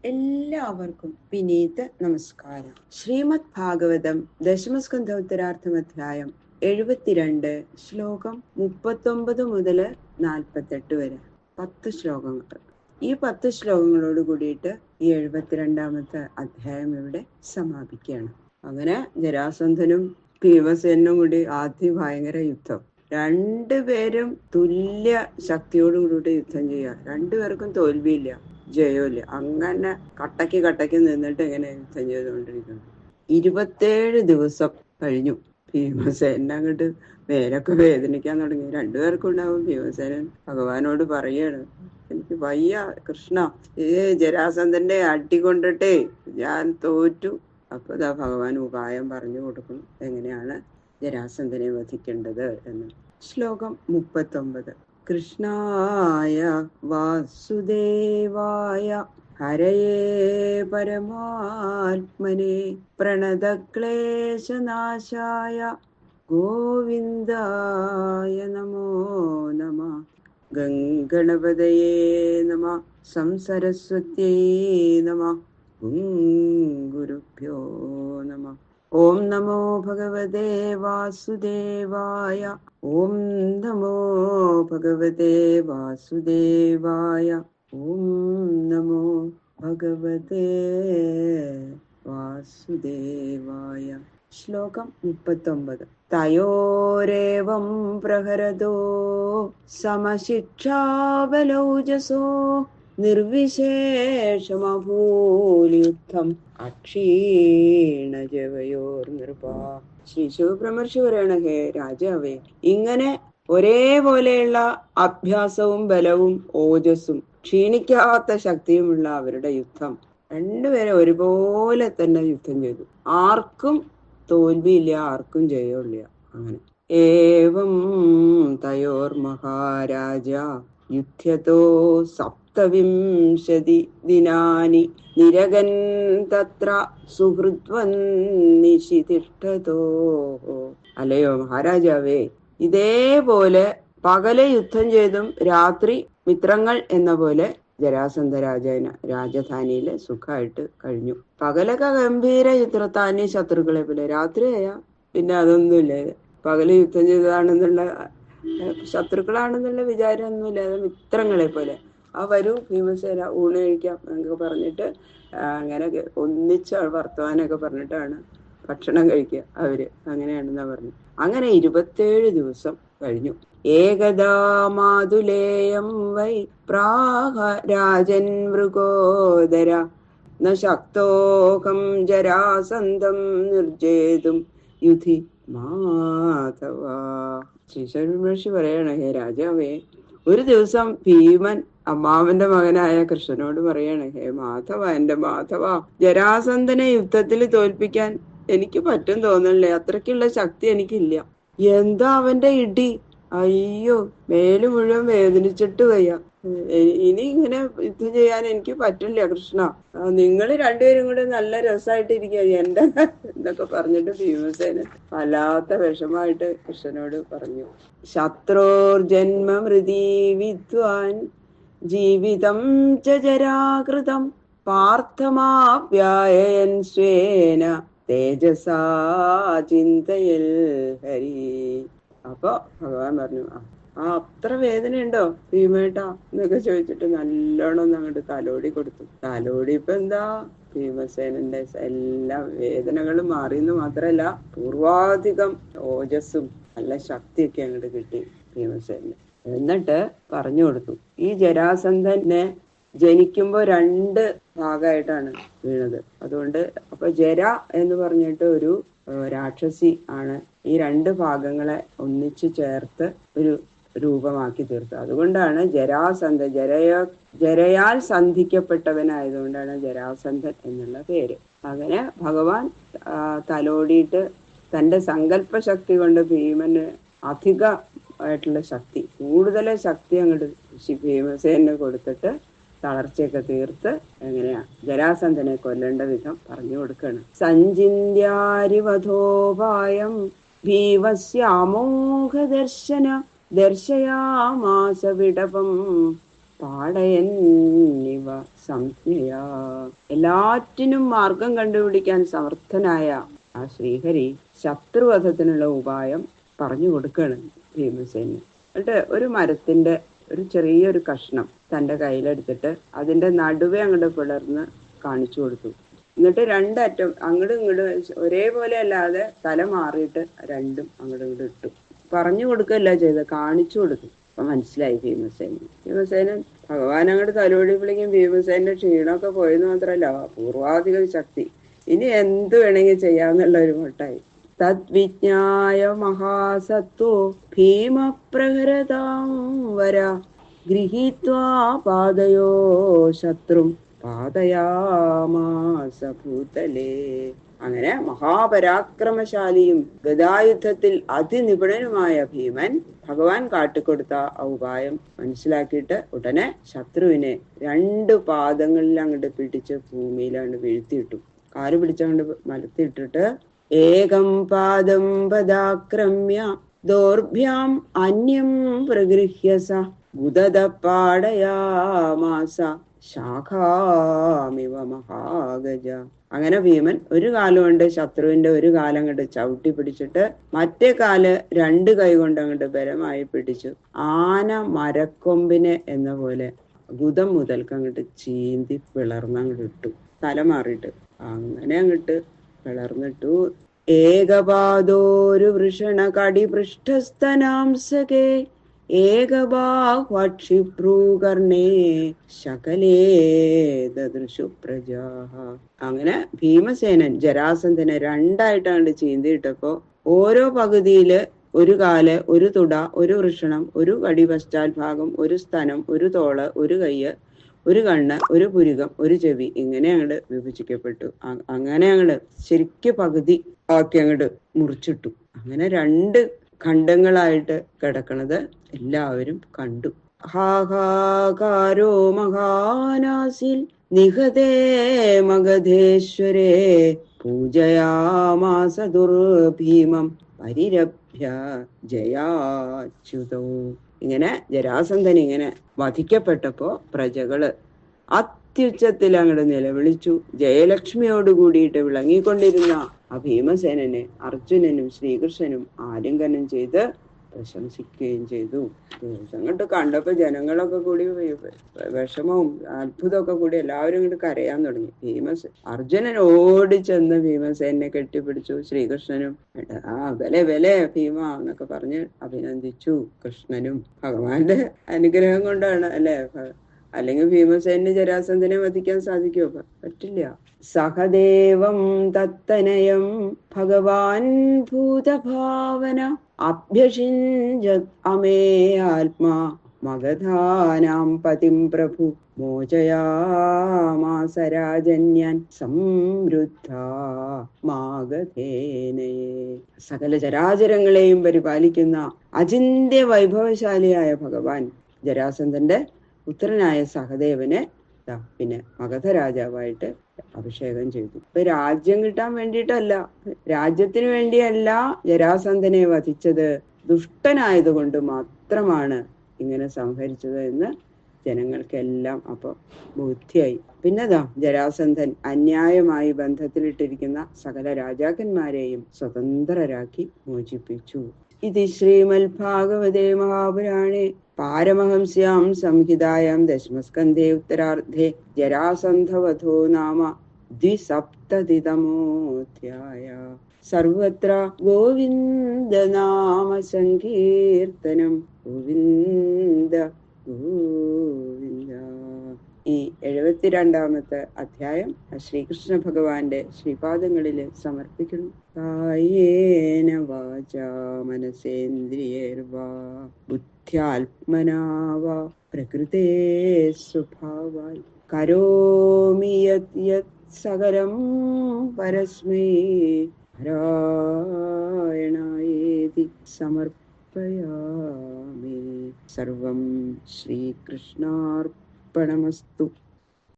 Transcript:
എല്ലാവർക്കും വിനീത നമസ്കാരം. ശ്രീമദ് ഭാഗവതം ദശമസ്കന്ധോത്തരാർത്ഥം അധ്യായം 72 ശ്ലോകം 39 മുതൽ 48 വരെ 10 ശ്ലോകങ്ങൾ. ഈ 10 ശ്ലോകങ്ങളോട് കൂടിയിട്ട് ഈ 72ാമത്തെ അധ്യായം ഇവിടെ സമാപിക്കുകയാണ്. അങ്ങനെ ജരാസന്ധനും ഭീമസേനും കൂടി ആദ്യം ഭയങ്കര യുദ്ധം. രണ്ടുപേരും തുല്യ ശക്തിയോടുകൂടി യുദ്ധം ചെയ്യുക. രണ്ടുപേർക്കും തോൽവിയില്ല, ജയമില്ല. അങ്ങനെ കട്ടയ്ക്ക് നിന്നിട്ട് ഇങ്ങനെ യുദ്ധം ചെയ്തുകൊണ്ടിരിക്കുന്നു. 27 ദിവസം കഴിഞ്ഞു. ഭീമസേന അങ്ങോട്ട് മേലൊക്കെ വേദനിക്കാൻ തുടങ്ങി. രണ്ടുപേർക്കും ഉണ്ടാവും. ഭീമസേനൻ ഭഗവാനോട് പറയാണ്, എനിക്ക് വയ്യ കൃഷ്ണ, ജരാസന്ധന്റെ അടി കൊണ്ടിട്ടേ ഞാൻ തോറ്റു. അപ്പൊ ഭഗവാൻ ഉപായം പറഞ്ഞു കൊടുക്കും എങ്ങനെയാണ് ജരാസന്ധനെ വധിക്കേണ്ടത് എന്ന്. ശ്ലോകം 39. കൃഷ്ണായ വാസുദേവായ ഹരയേ പരമാത്മനെ പ്രണതക്ലേശനാശായ ഗോവിന്ദായ നമോ നമഃ. ഗംഗണപതയേ നമഃ. സംസരസ്വത്യൈ നമഃ. ഗുരുഭ്യോ നമഃ. ഓം നമോ ഭഗവതേ വാസുദേവായ. ഓം നമോ ഭഗവതേ വാസുദേവായ. ഓം നമോ ഭഗവതേ വാസുദേവായ. ശ്ലോകം 39. തയോരേവം പ്രഹരതോ സമശിക്ഷാബലൗജസോ നിർവിശേഷമഭൂലിയുദ്ധം അക്ഷീണജവയോർനൃപ. ശ്രീ ശിവബ്രഹ്മർഷി പറയണ, ഹേ രാജാവേ, ഇങ്ങനെ ഒരേപോലെയുള്ള അഭ്യാസവും ബലവും ഓജസ്സും ക്ഷീണിക്കാത്ത ശക്തിയുമുള്ള അവരുടെ യുദ്ധം, രണ്ടുപേരെ ഒരുപോലെ തന്നെ യുദ്ധം ചെയ്തു. ആർക്കും തോൽവിയില്ല, ആർക്കും ജയമില്ല. അങ്ങനെ ഏവം തയോർ മഹാരാജ യുദ്ധ്യതോ സപ്തവിംശതി ദിനാനി നിരഗൻ തത്ര സുഹൃദ്വന്നിശിതിഷ്ഠതോ. അല്ലയോ മഹാരാജാവേ, ഇതേപോലെ പകല് യുദ്ധം ചെയ്തും രാത്രി മിത്രങ്ങൾ എന്ന പോലെ ജരാസന്ധ രാജധാനിയില് സുഖമായിട്ട് കഴിഞ്ഞു. പകലൊക്കെ ഗംഭീര യുദ്ധത്താനി ശത്രുക്കളെ പോലെ, രാത്രിയായ പിന്നെ അതൊന്നുമില്ല. പകല് യുദ്ധം ചെയ്തതാണെന്നുള്ള ശത്രുക്കളാണെന്നുള്ള വിചാരമൊന്നുമില്ലാതെ മിത്രങ്ങളെ പോലെ. ആ വരൂ ഭീമസേന, ഊണ് കഴിക്കാം എന്നൊക്കെ പറഞ്ഞിട്ട് അങ്ങനെ ഒന്നിച്ച് വർത്തമാനമൊക്കെ പറഞ്ഞിട്ടാണ് ഭക്ഷണം കഴിക്കുക അവര്. അങ്ങനെയാണെന്നാ പറഞ്ഞു. അങ്ങനെ 27 ദിവസം കഴിഞ്ഞു. ഏകദാ മാതുലേയം വൈ പ്രാഹ രാജൻ മൃഗോദര ന ശക്തോഹം ജരാസന്ധം നിർജേതും യുധി മാധവ. ശ്രീശൈലമഹർഷി പറയണ, ഹേ രാജാവേ, ഒരു ദിവസം ഭീമൻ അമ്മാവന്റെ മകനായ കൃഷ്ണനോട് പറയണേ, ഹേ മാധവ, എന്റെ മാധവ, ജരാസന്ധനെ യുദ്ധത്തിൽ തോൽപ്പിക്കാൻ എനിക്ക് പറ്റും തോന്നണില്ലേ, അത്രയ്ക്കുള്ള ശക്തി എനിക്കില്ല. എന്താ അവന്റെ ഇടി! അയ്യോ, മേല് മുഴുവൻ വേദനിച്ചിട്ട് വയ്യ. ഇനി ഇങ്ങനെ യുദ്ധം ചെയ്യാൻ എനിക്ക് പറ്റില്ല കൃഷ്ണ. നിങ്ങൾ രണ്ടുപേരും കൂടെ നല്ല രസമായിട്ടിരിക്കുക എന്റെ എന്നൊക്കെ പറഞ്ഞിട്ട് ഭീമസേനൻ വല്ലാത്ത വിഷമായിട്ട് കൃഷ്ണനോട് പറഞ്ഞു. ശത്രോർജന്മമൃതി വിദ്വാൻ ജീവിതം ച ജരാകൃതം പാർത്ഥമാപ്യായൻ സ്വേന തേജസാ ചിന്തയൽ ഹരി. അപ്പൊ ഭഗവാൻ പറഞ്ഞു, അത്ര വേദനയുണ്ടോ ഭീമേട്ടാ എന്നൊക്കെ ചോദിച്ചിട്ട് നല്ലോണം അങ്ങോട്ട് തലോടി കൊടുത്തു. തലോടി ഇപ്പൊ എന്താ, ഭീമസേനന്റെ എല്ലാ വേദനകളും മാറിയെന്ന് മാത്രല്ല, പൂർവാധികം ഓജസ്സും നല്ല ശക്തിയൊക്കെ അങ്ങോട്ട് കിട്ടി ഭീമസേനന്. എന്നിട്ട് പറഞ്ഞു കൊടുത്തു, ഈ ജരാസന്ധനെ ജനിക്കുമ്പോ 2 ഭാഗമായിട്ടാണ് വീണത്. അതുകൊണ്ട് അപ്പൊ ജര എന്ന് പറഞ്ഞിട്ട് ഒരു രാക്ഷസി ആണ് ഈ 2 ഭാഗങ്ങളെ ഒന്നിച്ചു ചേർത്ത് ഒരു രൂപമാക്കി തീർത്തു. അതുകൊണ്ടാണ് ജരാസന്ധ, ജരയാൽ സന്ധിക്കപ്പെട്ടവനായതുകൊണ്ടാണ് ജരാസന്ധൻ എന്നുള്ള പേര്. അങ്ങനെ ഭഗവാൻ തലോടിയിട്ട് തന്റെ സങ്കല്പ ശക്തി കൊണ്ട് ഭീമന് അധികമായിട്ടുള്ള ശക്തി, കൂടുതൽ ശക്തി അങ്ങോട്ട് ഭീമസേനന് കൊടുത്തിട്ട് തളർച്ചയൊക്കെ തീർത്ത് എങ്ങനെയാ ജരാസന്ധനെ കൊല്ലേണ്ട വിധം പറഞ്ഞു കൊടുക്കുകയാണ്. സഞ്ചിന്യാരിവധോപായം ഭീമസ്യാമോഘ ദർശന ദർശയാമാസ വിടപം പാടയൻ ഇവ സംജ്ഞയാ. എല്ലാറ്റിനും മാർഗം കണ്ടുപിടിക്കാൻ സമർത്ഥനായ ആ ശ്രീഹരി ശത്രുവധത്തിനുള്ള ഉപായം പറഞ്ഞു കൊടുക്കുകയാണ് ഭീമസേന്. എന്നിട്ട് ഒരു മരത്തിന്റെ ഒരു ചെറിയൊരു കഷ്ണം തന്റെ കയ്യിലെടുത്തിട്ട് അതിന്റെ നടുവേ അങ്ങോട്ട് പിളർന്ന് കാണിച്ചു കൊടുത്തു. എന്നിട്ട് രണ്ടറ്റം അങ്ങോട്ടും ഇങ്ങോട്ടും ഒരേപോലെ അല്ലാതെ തല മാറിയിട്ട് രണ്ടും അങ്ങോട്ടും ഇങ്ങോട്ടും ഇട്ടു. പറഞ്ഞു കൊടുക്കല്ല ചെയ്തത്, കാണിച്ചു കൊടുത്തു. അപ്പൊ മനസ്സിലായി ഭീമസേനൻ ഭഗവാൻ അങ്ങോട്ട് തലോടിപ്പിളിക്കും. ഭീമസേന്റെ ക്ഷീണമൊക്കെ പോയെന്ന് മാത്രമല്ല, പൂർവാധിക ശക്തി, ഇനി എന്ത് വേണമെങ്കിൽ ചെയ്യാന്നുള്ള ഒരു മട്ടായി. തദ്വിജ്ഞായ മഹാസത്വോ ഭീമപ്രഹരതാം വര ഗൃഹീത്വാ പാദയോ ശത്രും പാതയാമാസ ഭൂതലേ. അങ്ങനെ മഹാപരാക്രമശാലിയും ഗദായുദ്ധത്തിൽ അതിനിപുണനുമായ ഭീമൻ ഭഗവാൻ കാട്ടിക്കൊടുത്ത ആ ഉപായം മനസ്സിലാക്കിയിട്ട് ഉടനെ ശത്രുവിനെ 2 പാദങ്ങളിൽ അങ്ങോട്ട് പിടിച്ച് ഭൂമിയിൽ അങ്ങോട്ട് വീഴ്ത്തിയിട്ടു. കാല് പിടിച്ചങ്ങോട്ട് മലത്തിയിട്ടിട്ട് ഏകം പാദം പദാക്രമ്യ ദോർഭ്യാം അന്യം പ്രഗൃഹ്യസ ഗുദത പാടയാമാസ ശാഖാമിവ മഹാഗജ. അങ്ങനെ ഭീമൻ ഒരു കാലം കൊണ്ട് ശത്രുവിന്റെ ഒരു കാലം അങ്ങോട്ട് ചവിട്ടി പിടിച്ചിട്ട് മറ്റേ കാല് 2 കൈ കൊണ്ട് അങ്ങോട്ട് ബലമായി പിടിച്ചു. ആന മരക്കൊമ്പിനെ എന്ന പോലെ ഗുദം മുതൽക്ക് അങ്ങോട്ട് ചീന്തി പിളർന്നങ്ങോട്ട് ഇട്ടു, തല മാറിയിട്ട് അങ്ങനെ അങ്ങോട്ട് പിളർന്നിട്ടു. ഏകപാദോരു വൃഷണ കടി പൃഷ്ഠസ്ഥനാംസകേ ഏകബാഹ്വക്ഷിഭ്രൂകർണേ ശകലേ ദദൃശു പ്രജാഹ. അങ്ങനെ ഭീമസേനൻ ജരാസന്ധനെ 2ആയിട്ടാണ്ട് ചീന്തിയിട്ടപ്പോ ഓരോ പകുതിയില് ഒരു കാല്, ഒരു തുട, ഒരു വൃഷണം, ഒരു കടി പശ്ചാത്ഭാഗം, ഒരു സ്തനം, ഒരു തോള്, ഒരു കയ്യ്, ഒരു കണ്ണ്, ഒരു പുരികം, ഒരു ചെവി, ഇങ്ങനെ അങ്ങോട്ട് വിഭജിക്കപ്പെട്ടു. അങ്ങനെ അങ്ങോട്ട് ശരിക്ക് പകുതി ആക്കി അങ്ങോട്ട് മുറിച്ചിട്ടു. അങ്ങനെ 2 ഖണ്ഡങ്ങളായിട്ട് കിടക്കണത് എല്ലാവരും കണ്ടു. ഹാഹാകാരോ മഹാനാസിൽ നിഹതേ മഗധേശ്വരേ പൂജയാമാസ ദുർഭീമം പരിരഭ്യ ജയാച്യുതോ. ഇങ്ങനെ ജരാസന്ധൻ ഇങ്ങനെ വധിക്കപ്പെട്ടപ്പോ പ്രജകള് അത്യുച്ചത്തിൽ അങ്ങോട്ട് നിലവിളിച്ചു. ജയലക്ഷ്മിയോട് കൂടിയിട്ട് വിളങ്ങിക്കൊണ്ടിരുന്ന ആ ഭീമസേനനെ അർജുനനും ശ്രീകൃഷ്ണനും ആലിംഗനം ചെയ്ത് പ്രശംസിക്കുകയും ചെയ്തു. അങ്ങോട്ട് കണ്ടപ്പോ ജനങ്ങളൊക്കെ കൂടി വിഷമവും അത്ഭുതമൊക്കെ കൂടി എല്ലാവരും ഇങ്ങോട്ട് കരയാൻ തുടങ്ങി. അർജുനൻ ഓടിച്ചെന്ന് ഭീമസേനെ കെട്ടിപ്പിടിച്ചു. ശ്രീകൃഷ്ണനും വില വില ഭീമ എന്നൊക്കെ പറഞ്ഞ് അഭിനന്ദിച്ചു. കൃഷ്ണനും ഭഗവാന്റെ അനുഗ്രഹം കൊണ്ടാണ് അല്ലെ, അല്ലെങ്കിൽ ഭീമസേനെ ജരാസന്ധനെ വധിക്കാൻ സാധിക്കുമോ? പറ്റില്ല. സഹദേവം തത്തനയം ഭഗവാൻ ഭൂതഭാവന അഭ്യഷിഞ്ജത് അമേ ആത്മാ മഗധാനാം പതിം പ്രഭു മോചയാമാസ രാജന്യാൻ സംവൃദ്ധ മാഗധേനയേ. സകല ചരാചരങ്ങളെയും പരിപാലിക്കുന്ന അചിന്ത്യ വൈഭവശാലിയായ ഭഗവാൻ ജരാസന്ധന്റെ പുത്രനായ സഹദേവനെ പിന്നെ മഗധ രാജാവായിട്ട് അഭിഷേകം ചെയ്തു. ഇപ്പൊ രാജ്യം കിട്ടാൻ വേണ്ടിയിട്ടല്ല, രാജ്യത്തിന് വേണ്ടിയല്ല ജരാസന്ധനെ വധിച്ചത്, ദുഷ്ടനായതുകൊണ്ട് മാത്രമാണ് ഇങ്ങനെ സംഹരിച്ചത് എന്ന് ജനങ്ങൾക്കെല്ലാം അപ്പൊ ബോധ്യായി. പിന്നെതാ ജരാസന്ധൻ അന്യായമായി ബന്ധത്തിലിട്ടിരിക്കുന്ന സകല രാജാക്കന്മാരെയും സ്വതന്ത്രരാക്കി മോചിപ്പിച്ചു. ഇത് ശ്രീമദ് ഭാഗവതേ മഹാപുരാണേ പാരമഹംസ്യാം സംഹിതായാം ദശമസ്കന്ധേ ഉത്തരാർദ്ധേ ജരാസന്ധവധോ നാമ 270 സർവത്ര ഗോവിന്ദനാമ സങ്കീർത്തനം. ഗോവിന്ദ ഗോവിന്ദ. ഈ 72ാമത്തെ അധ്യായം ശ്രീകൃഷ്ണ ഭഗവാന്റെ ശ്രീപാദങ്ങളില് സമർപ്പിക്കുന്നു. കായേന വാചാ മനസേന്ദ്രിയൈർവാ ബുദ്ധ്യാത്മനാ വാ പ്രകൃതേ സ്വഭാവാൽ കരോമി യത് യത് സകലം പരസ്മൈ നാരായണായേതി സമർപ്പയാമി. സർവം ശ്രീകൃഷ്ണാർപ്പണമസ്തു.